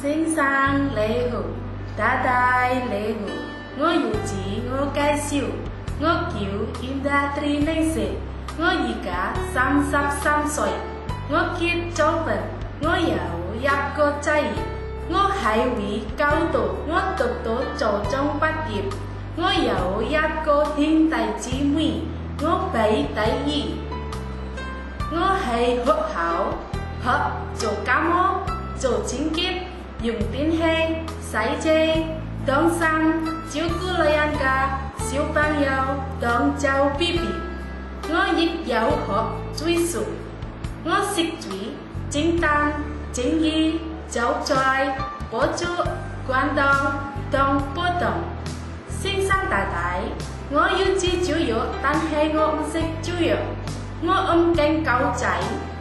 先生你好，太太你好，我要自我介紹，我叫嚴達tri寧社，我而家33歲，我結咗婚，我有一個仔，我係位教導，我讀到初中畢業，我有一個兄弟姊妹，我俾第二，我喺學校學做家務、做清潔、用電器、洗車、當衫、照顧老人家、小朋友當做 BB。我亦有學煮餸，我識煮蒸蛋、蒸魚、炒菜、煲粥、關東、當波凍。先生太太，我要知煮肉，但係我唔識煮肉。我唔驚狗仔，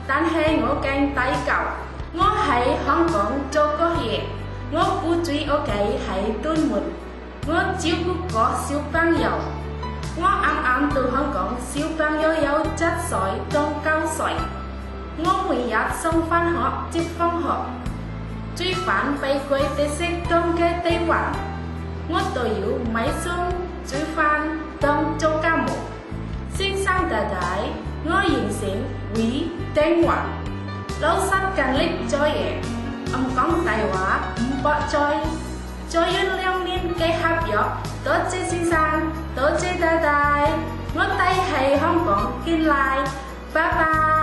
但係我驚大狗。我喺香港做過嘢，我雇主屋企喺屯門，我照顧過小朋友。我啱啱到香港，小朋友有7歲到9歲。我每日送返學接放學，煮飯俾佢哋食當嘅地方。我都要買餸煮飯當做家務。先生太太，我完成會電話。老實勤力做嘢，唔講大話，唔駁嘴，做完2年嘅合約。多謝先生，多謝太太，我哋喺香港見嚟，拜拜。